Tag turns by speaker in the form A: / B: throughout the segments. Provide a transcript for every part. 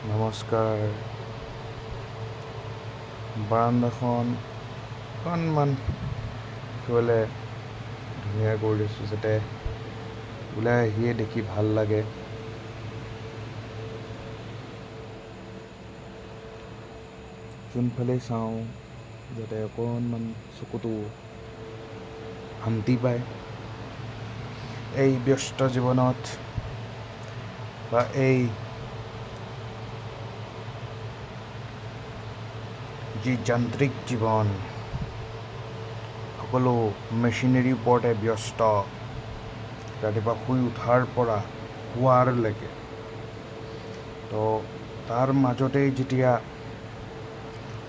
A: নমস্কাৰ বাৰান্দাখন অকণমান দেখিবলৈ ধুনীয়া কৰি দিছোঁ যাতে ওলাই আহিয়ে দেখি ভাল লাগে। যোনফালে চাওঁ যাতে অকণমান চকুটো শান্তি পায়। এই ব্যস্ত জীৱনত বা এই যি যান্ত্ৰিক জীৱন সকলো মেচিনেৰীৰ ওপৰতে ব্যস্ত, ৰাতিপুৱা শুই উঠাৰ পৰা শোৱাৰলৈকে। তো তাৰ মাজতেই যেতিয়া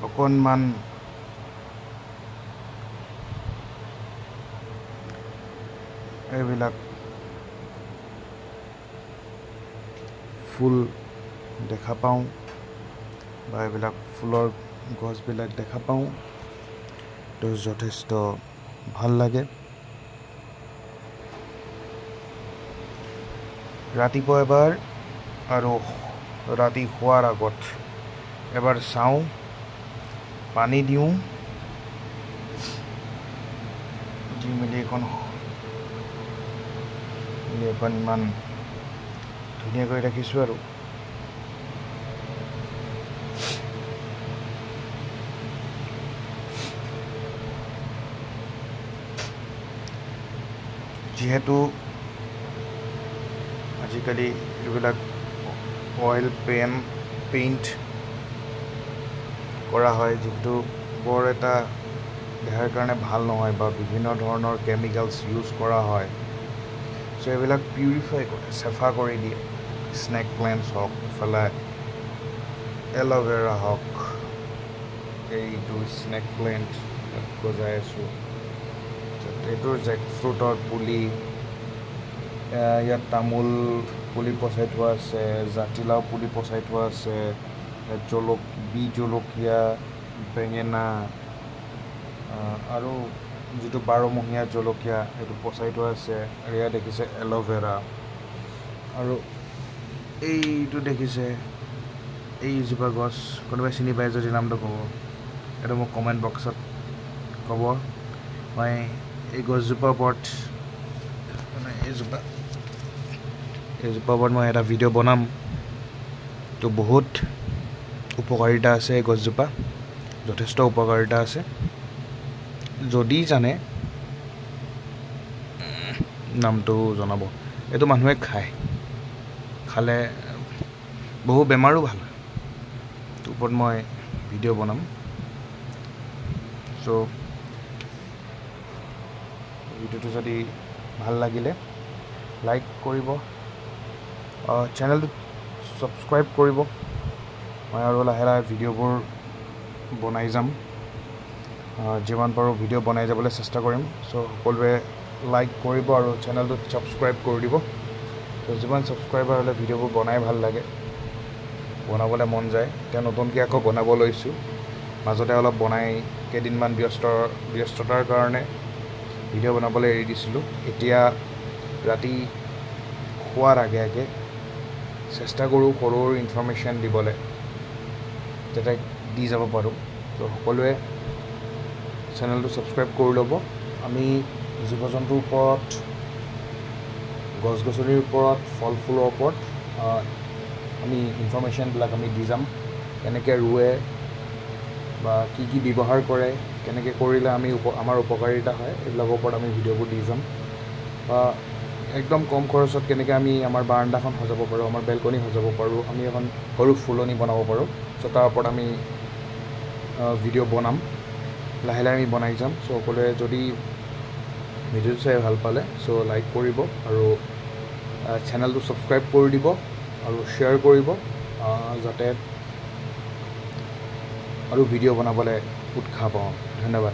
A: অকণমান এইবিলাক ফুল দেখা পাওঁ বা এইবিলাক ফুলৰ গছবিলাক দেখা পাওঁ, তো যথেষ্ট ভাল লাগে। ৰাতিপুৱা এবাৰ আৰু ৰাতি শোৱাৰ আগত এবাৰ চাওঁ, পানী দিওঁ, দি মেলি এখন ইমান ধুনীয়াকৈ ৰাখিছোঁ আৰু যিহেতু আজিকালি এইবিলাক অইল পেইণ্ট কৰা হয়, যিটো বৰ এটা দেহাৰ কাৰণে ভাল নহয় বা বিভিন্ন ধৰণৰ কেমিকেলছ ইউজ কৰা হয়। চ' এইবিলাক পিউৰিফাই কৰে, চাফা কৰি দিয়ে। স্নেক প্লেণ্টছ হওক, ইফালে এল'ভেৰা হওক, এইটো স্নেক প্লেণ্ট গজাই আছোঁ, এইটোৰ জেকফ্ৰুটৰ পুলি, ইয়াত তামোল পুলি পচাই থোৱা আছে, জাতিলাও পুলি পচাই থোৱা আছে, বি জলকীয়া, বেঙেনা আৰু যিটো 12মহীয়া জলকীয়া সেইটো পচাই থোৱা আছে। আৰু ইয়াত দেখিছে এল'ভেৰা, আৰু এইটো দেখিছে এইজোপা গছ, কোনোবাই চিনি পায় যদি নামটো ক'ব, এইটো মোক কমেণ্ট বক্সত ক'ব। মই এই গছজোপাৰ ওপৰত এইজোপা ওপৰত মই এটা ভিডিঅ' বনাম। তো বহুত উপকাৰিতা আছে এই গছজোপা, যথেষ্ট উপকাৰিতা আছে। যদি জানে নামটো জনাব। এইটো মানুহে খালে বহু বেমাৰো ভাল হয়। তোৰ ওপৰত মই ভিডিঅ' বনাম। চ' ভিডিঅ'টো যদি ভাল লাগিলে লাইক কৰিব, চেনেলটো ছাবস্ক্ৰাইব কৰিব। মই আৰু লাহে লাহে ভিডিঅ'বোৰ বনাই যাম, যিমান পাৰোঁ ভিডিঅ' বনাই যাবলৈ চেষ্টা কৰিম। চ' সকলোৱে লাইক কৰিব আৰু চেনেলটোত ছাবস্ক্ৰাইব কৰি দিব। ত' যিমান ছাবস্ক্ৰাইবাৰ হ'লে ভিডিঅ'বোৰ বনাই ভাল লাগে, বনাবলৈ মন যায়। এতিয়া নতুনকৈ আকৌ বনাব লৈছোঁ, মাজতে অলপ বনাই কেইদিনমান ব্যস্ততাৰ কাৰণে ভিডিঅ' বনাবলৈ এৰি দিছিলোঁ। এতিয়া ৰাতি শোৱাৰ আগে চেষ্টা কৰোঁ সৰু সৰু ইনফৰ্মেশ্যন দিবলৈ, যাতে দি যাব পাৰোঁ। তো সকলোৱে চেনেলটো ছাবস্ক্ৰাইব কৰি ল'ব। আমি জীৱ জন্তুৰ ওপৰত, গছ গছনিৰ ওপৰত, ফল ফুলৰ ওপৰত আমি ইনফৰ্মেশ্যনবিলাক আমি দি যাম। কেনেকৈ ৰুৱে বা কি ব্যৱহাৰ কৰে, কেনেকৈ কৰিলে আমাৰ উপকাৰিতা হয়, এইবিলাকৰ ওপৰত আমি ভিডিঅ'বোৰ দি যাম। বা একদম কম খৰচত কেনেকৈ আমি আমাৰ বাৰান্দাখন সজাব পাৰোঁ, আমাৰ বেলকনি সজাব পাৰোঁ, আমি এখন সৰু ফুলনি বনাব পাৰোঁ। চ' তাৰ ওপৰত আমি ভিডিঅ' বনাম, লাহে লাহে আমি বনাই যাম। চ' সকলোৱে যদি ভিডিঅ'টো চাই ভাল পালে চ' লাইক কৰিব আৰু চেনেলটো ছাবস্ক্ৰাইব কৰি দিব আৰু শ্বেয়াৰ কৰিব, যাতে আৰু ভিডিঅ' বনাবলৈ উৎসাহ পাওঁ। ধন্যবাদ।